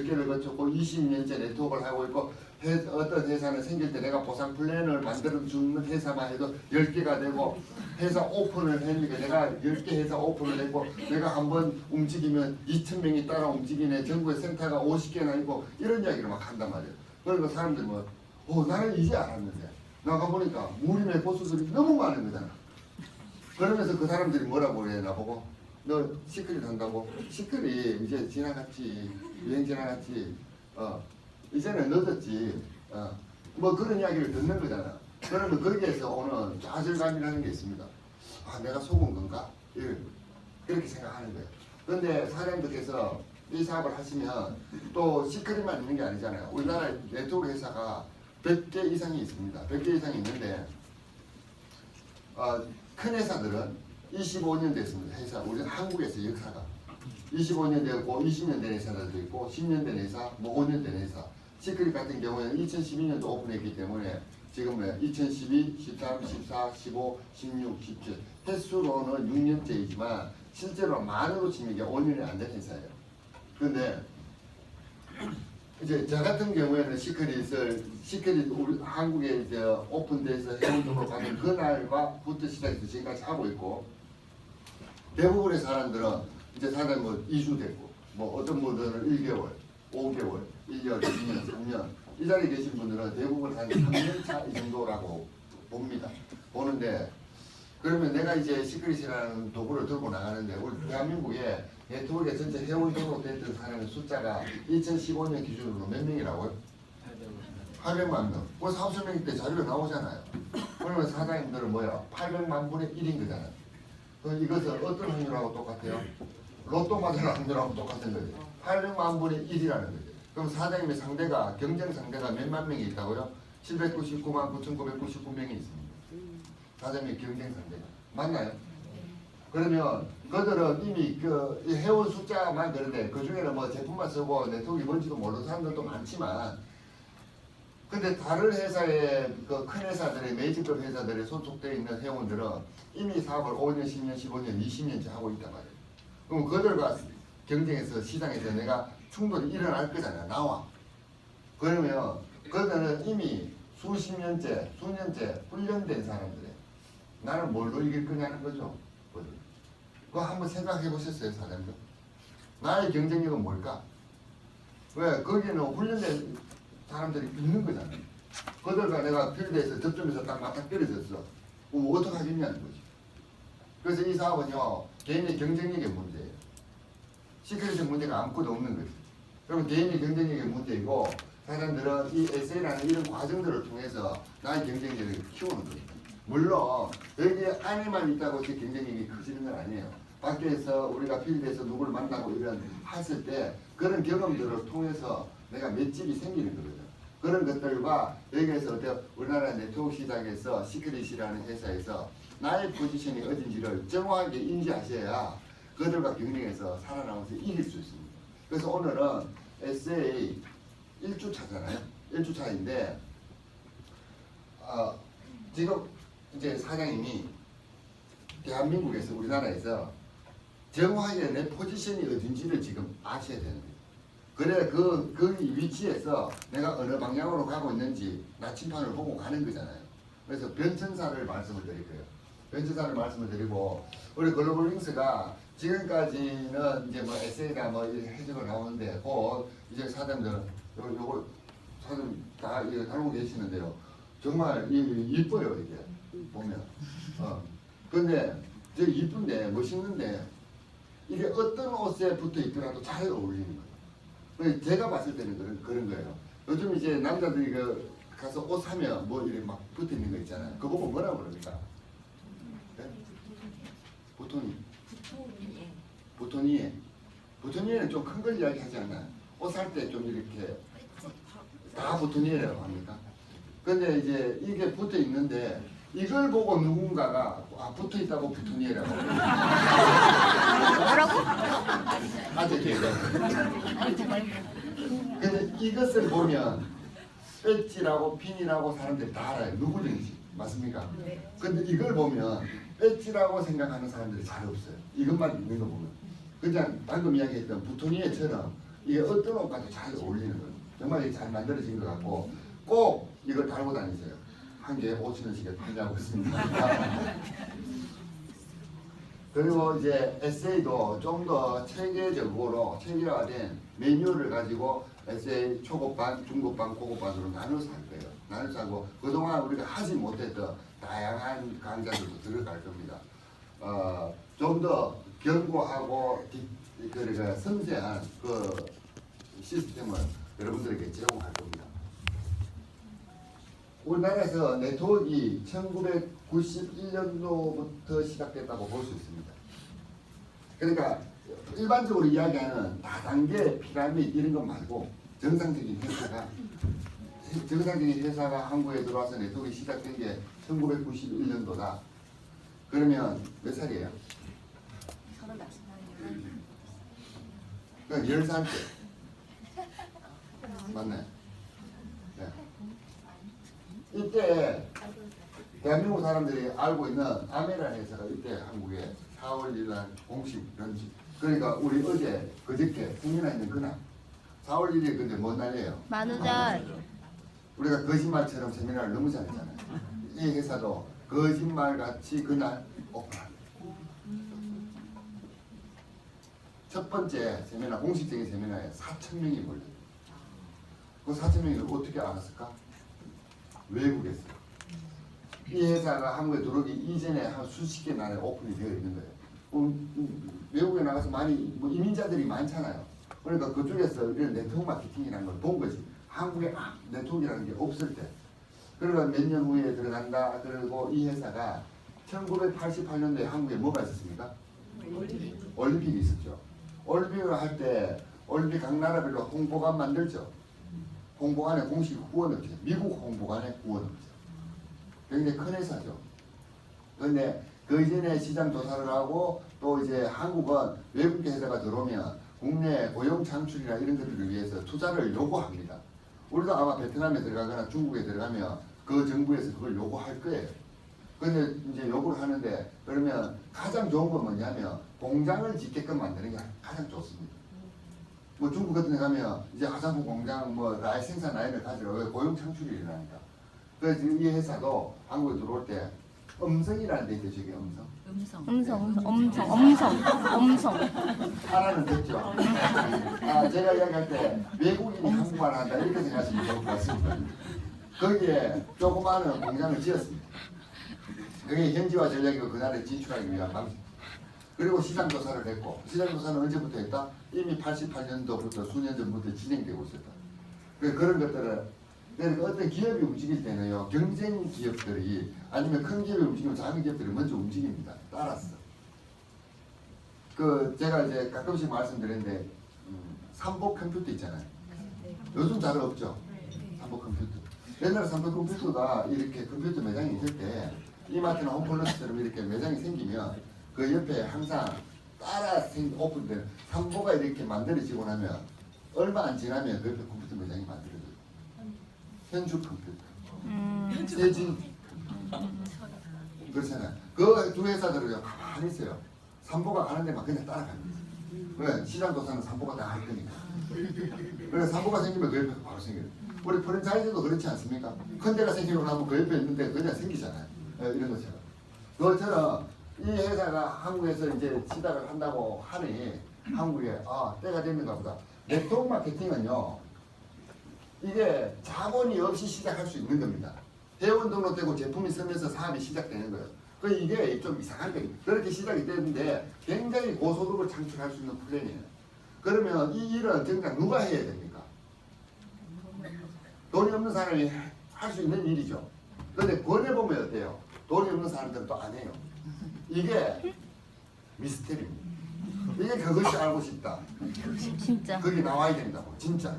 10개를 거쳤고 20년째 네트워크를 하고 있고 어떤 회사는 생길 때 내가 보상 플랜을 만들어주는 회사만 해도 10개가 되고 회사 오픈을 했는데 내가 10개 회사 오픈을 했고 내가 한번 움직이면 2,000명이 따라 움직이네 전국에 센터가 50개나 있고 이런 이야기를 막 한단 말이에요. 그러니까 사람들이 뭐 나는 이제 알았는데 나가보니까 무림의 고수들이 너무 많은 거잖아. 그러면서 그 사람들이 뭐라고 그래 나보고 너 시크릿 한다고? 시크릿 이제 지나갔지. 유행 지나갔지. 이제는 늦었지. 뭐 그런 이야기를 듣는 거잖아. 그러면 거기에서 오는 좌절감이라는 게 있습니다. 내가 속은 건가? 그렇게 생각하는 거예요. 그런데 사장님들께서 이 사업을 하시면 또 시크릿만 있는 게 아니잖아요. 우리나라 네트워크 회사가 100개 이상이 있습니다. 100개 이상이 있는데 큰 회사들은 25년 됐습니다. 회사 우리 한국에서 역사가 25년 되고 20년 된 회사들도 있고 10년 된 회사, 뭐 5년 된 회사. 시크릿 같은 경우에는 2012년도 오픈했기 때문에 지금 2012, 13, 14, 15, 16, 17 횟수로는 6년째이지만 실제로 만으로 치면 이게 5년이 안 된 회사예요. 그런데 이제 저 같은 경우에는 시크릿 우리 한국에 이제 오픈돼서 회원으로 가는 그날부터 시작해서 지금까지 하고 있고 대부분의 사람들은 이제 사람이 뭐 2주 됐고 뭐 어떤 분들은 1개월, 5개월, 1년, 2년, 3년 이 자리에 계신 분들은 대부분 한 3년 차 이 정도라고 봅니다. 보는데 그러면 내가 이제 시크릿이라는 도구를 들고 나가는데 우리 대한민국에 네트워크에 전체 회원 등록됐던 사람의 숫자가 2015년 기준으로 몇 명이라고요? 800만 명. 벌써 4,000명 때 자료가 나오잖아요. 그러면 사장님들은 뭐야? 800만 분의 1인 거잖아요. 그럼 이것은 어떤 확률하고 똑같아요? 로또 맞을 확률하고 똑같은 거죠. 800만 분의 1이라는 거죠. 그럼 사장님의 상대가 경쟁 상대가 몇만 명이 있다고요? 799만 9,999명이 있습니다. 사장님의 경쟁 상대가 맞나요? 그러면 그들은 이미 그 회원 숫자만 그런데 그 중에는 뭐 제품만 쓰고 네트워크가 뭔지도 모르는 사람들도 많지만 근데 다른 회사의 그 큰 회사들의 메이저급 회사들에 소속되어 있는 회원들은 이미 사업을 5년, 10년, 15년, 20년째 하고 있단 말이에요. 그럼 그들과 경쟁해서 시장에서 내가 충돌이 일어날 거잖아요. 나와. 그러면 그들은 이미 수십 년째, 수년째 훈련된 사람들이에요. 나는 뭘로 이길 거냐는 거죠. 그거 한번 생각해 보셨어요, 사장님? 나의 경쟁력은 뭘까? 왜? 거기는 훈련된 사람들이 있는 거잖아요. 그들과 내가 필드에서 접점에서 딱 맞닥뜨려졌어. 그럼 어떻게 하겠냐는 거지. 그래서 이 사업은요, 개인의 경쟁력의 문제예요. 시크릿의 문제가 아무것도 없는 거지. 그러면 개인의 경쟁력의 문제이고, 사람들은 이 SA라는 이런 과정들을 통해서 나의 경쟁력을 키우는 거예요. 물론 여기 안에만 있다고 제 경쟁력이 커지는 건 아니에요. 밖에서 우리가 필드에서 누구를 만나고 이런 했을 때 그런 경험들을 통해서 내가 맷집이 생기는 거거든요. 그런 것들과 여기에서 어떤 우리나라 네트워크 시장에서 시크릿이라는 회사에서 나의 포지션이 어딘지를 정확하게 인지하셔야 그들과 경쟁해서 살아나면서 이길 수 있습니다. 그래서 오늘은 SA 1주차잖아요. 1주차인데 지금 이제 사장님이 대한민국에서 우리나라에서 정확하게 내 포지션이 어딘지를 지금 아셔야 되는 거예요. 그래 그 위치에서 내가 어느 방향으로 가고 있는지 나침판을 보고 가는 거잖아요. 그래서 변천사를 말씀을 드릴 거예요. 변천사를 말씀을 드리고 우리 글로벌링스가 지금까지는 이제 뭐 에세이나 뭐 이렇게 해석을 나오는데 곧 이제 사장들은 요거 사장 다 이거 알고 계시는데요. 정말 이뻐요 이게 보면. 근데 되게 이쁜데 멋있는데 이게 어떤 옷에 붙어 있더라도 잘 어울리는 거예요. 제가 봤을 때는 그런 거예요. 요즘 이제 남자들이 가서 옷 사면 뭐 이렇게 막 붙어 있는 거 있잖아요. 그거 보고 뭐라고 그럽니까? 네? 보토니에는 좀 큰 걸 이야기하지 않나요? 옷 살 때 좀 이렇게 다 보토니에라고 합니까? 근데 이제 이게 붙어 있는데 이걸 보고 누군가가 붙어 있다고 보토니에라고 뭐라고? 아직 근데 이것을 보면 배지라고 핀이라고 사람들이 다 알아요. 누구든지 맞습니까? 근데 이걸 보면 배지라고 생각하는 사람들이 잘 없어요. 이것만 있는 거 보면 그냥 방금 이야기했던 부토니에처럼 이게 어떤 옷과도 잘 어울리는 거예요. 정말 이게 잘 만들어진 것 같고 꼭 이걸 달고 다니세요. 한 개에 5,000원씩에 판매하고 있습니다. 그리고 이제 에세이도 좀 더 체계적으로 체계화된 메뉴를 가지고 에세이 초급반, 중급반, 고급반으로 나눠서 할 거예요. 나눠서 하고 그동안 우리가 하지 못했던 다양한 강좌들도 들어갈 겁니다. 좀 더 견고하고 그러니까 섬세한 그 시스템을 여러분들에게 제공할 겁니다. 우리나라에서 네트워크가 1991년도부터 시작됐다고 볼 수 있습니다. 그러니까 일반적으로 이야기하는 다단계 피라미드 이런 것 말고 정상적인 회사가 한국에 들어와서 네트워크가 시작된 게 1991년도다. 그러면 몇 살이에요? 10살 때. 맞네. 네. 이때 대한민국 사람들이 알고 있는 아메라는 회사가 이때 한국에 4월 1일 공식 런치. 그러니까 우리 어제 그저께 세미나 있는 그날 4월 1일 근데 뭔 날이에요? 만우절. 우리가 거짓말처럼 세미나를 너무 잘했잖아요. 이 회사도 거짓말같이 그날 오픈합니다. 첫 번째 세미나, 공식적인 세미나에 4,000명이 몰렸어요. 그 4,000명이 어떻게 알았을까? 외국에서. 이 회사가 한국에 들어오기 이전에 한 수십 개 나라에 오픈이 되어 있는 거예요. 외국에 나가서 많이 이민자들이 많잖아요. 그러니까 그쪽에서 이런 네트워크 마케팅이라는 걸 본 거지. 한국에 네트워크라는 게 없을 때. 그러니까 몇 년 후에 들어간다. 그리고 이 회사가 1988년도에 한국에 뭐가 있었습니까? 올림픽이 있었죠. 올림픽을 할 때 올림픽 각 나라별로 홍보관 만들죠. 홍보관에 공식 후원 없죠. 미국 홍보관에 후원 없죠. 굉장히 큰 회사죠. 그런데 그 이전에 시장 조사를 하고 또 이제 한국은 외국 회사가 들어오면 국내 고용 창출이나 이런 것들을 위해서 투자를 요구합니다. 우리도 아마 베트남에 들어가거나 중국에 들어가면 그 정부에서 그걸 요구할 거예요. 근데 이제 요구를 하는데 그러면 가장 좋은 건 뭐냐면 공장을 짓게끔 만드는 게 가장 좋습니다. 뭐 중국 같은 데 가면 이제 화장품 공장 뭐 라인 생산 라인을 가지고 고용 창출이 일어나니까. 그래서 이 회사도 한국에 들어올 때 음성이라는 데 있죠. 저기 엄성. 하나는 듣죠. 제가 이야기할 때 외국인이 한국말 한다 이렇게 생각하시면 좋을 것 같습니다. 거기에 조그마한 공장을 지었습니다. 그게 현지화 전략이고 그 나라에 진출하기 위한 방식. 그리고 시장 조사를 했고, 시장 조사는 언제부터 했다? 이미 88년도부터 수년 전부터 진행되고 있었다. 그런 것들을 그러니까 어떤 기업이 움직일 때는요, 경쟁 기업들이 아니면 큰 기업이 움직이면 작은 기업들이 먼저 움직입니다. 따라서. 제가 이제 가끔씩 말씀드리는데 삼복 컴퓨터 있잖아요. 요즘 잘 없죠. 삼복 컴퓨터. 옛날에 삼복 컴퓨터가 이렇게 컴퓨터 매장이 있을 때 이마트나 홈플러스처럼 이렇게 매장이 생기면 그 옆에 항상 따라 오픈된 삼보가 이렇게 만들어지고 나면 얼마 안 지나면 그 옆에 컴퓨터 매장이 만들어져요. 현주 컴퓨터, 세진 그렇잖아요. 그 두 회사들은 가만히 있어요. 삼보가 가는 데만 그냥 따라갑니다. 왜? 시장 조사는 삼보가 다 할 거니까. 그래서 삼보가 생기면 그 옆에 바로 생겨요. 우리 프랜차이즈도 그렇지 않습니까? 큰 데가 생기고 나면 그 옆에 있는데 그냥 생기잖아요. 이런 것처럼. 그것처럼 이 회사가 한국에서 이제 시작을 한다고 하니 한국에 때가 됐는가 보다. 네트워크 마케팅은요. 이게 자본이 없이 시작할 수 있는 겁니다. 회원 등록되고 제품이 쓰면서 사업이 시작되는 거예요. 이게 좀 이상한 거예요. 그렇게 시작이 되는데 굉장히 고소득을 창출할 수 있는 플랜이에요. 그러면 이 일은 정작 누가 해야 됩니까? 돈이 없는 사람이 할 수 있는 일이죠. 그런데 권해보면 어때요? 돈이 없는 사람들은 또 안 해요. 이게 미스테리입니다. 이게 그것이 알고 싶다. 진짜. 거기 나와야 된다고. 진짜.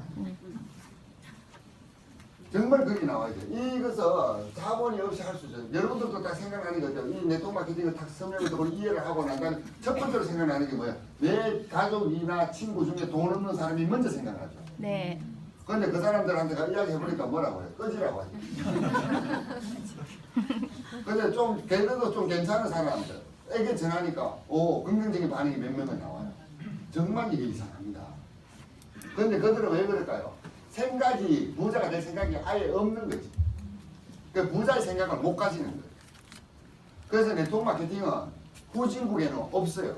정말 거기 나와야 돼. 이것은 자본이 없이 할 수 있어요. 여러분들도 딱 생각나는 거죠. 이 네트워크 마케팅을 딱 설명을 듣고 이해를 하고 난 다음에 첫 번째로 생각나는 게 뭐예요? 내 가족이나 친구 중에 돈 없는 사람이 먼저 생각나죠. 네. 그런데 그 사람들한테 이야기해보니까 뭐라고 해요? 꺼지라고 해요. 근데 좀 걔들도 좀 괜찮은 사람들에게 전하니까 긍정적인 반응이 몇 명은 나와요. 정말 이게 이상합니다. 근데 그들은 왜 그럴까요? 생각이 부자가 될 생각이 아예 없는 거지. 그 부자의 생각을 못 가지는 거예요. 그래서 네트워크 마케팅은 후진국에는 없어요.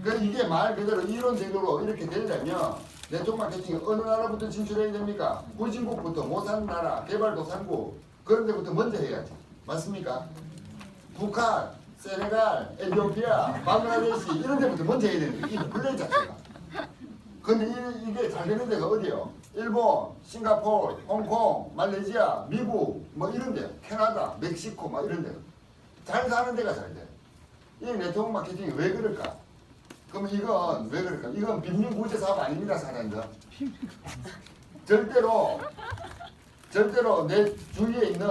그래서 이게 말 그대로 이론적으로 이렇게 되려면 네트워크 마케팅이 어느 나라부터 진출해야 됩니까? 후진국부터 못 사는 나라, 개발도상국 그런 데부터 먼저 해야지. 맞습니까? 북한, 세네갈, 에티오피아, 방글라데시 이런 데부터 먼저 해야 되는 거예요. 이 플레이 자체가. 근데 이게 잘 되는 데가 어디요? 일본, 싱가포르, 홍콩, 말레이시아, 미국 뭐 이런 데, 캐나다, 멕시코 막 이런 데. 잘 사는 데가 잘 돼. 이 네트워크 마케팅이 왜 그럴까? 그럼 이건 왜 그럴까? 이건 빈민구제 사업 아닙니다, 사장님들. 절대로 내 주위에 있는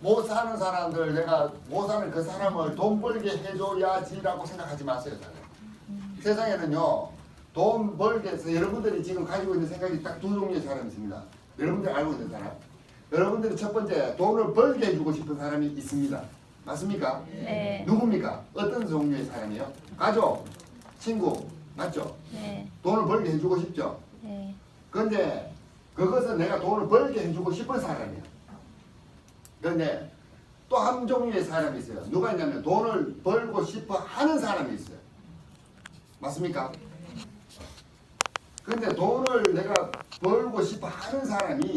못 사는 사람들, 내가 못 사는 그 사람을 돈 벌게 해줘야지라고 생각하지 마세요, 사장님. 세상에는요, 돈 벌게 해서 여러분들이 지금 가지고 있는 생각이 딱 두 종류의 사람이 있습니다. 여러분들이 알고 있는 사람. 여러분들이 첫 번째, 돈을 벌게 해주고 싶은 사람이 있습니다. 맞습니까? 네. 누굽니까? 어떤 종류의 사람이에요? 가족, 친구, 맞죠? 네. 돈을 벌게 해주고 싶죠? 네. 그런데 그것은 내가 돈을 벌게 해주고 싶은 사람이야. 그런데 또 한 종류의 사람이 있어요. 누가 있냐면 돈을 벌고 싶어 하는 사람이 있어요. 맞습니까? 근데 돈을 내가 벌고 싶어 하는 사람이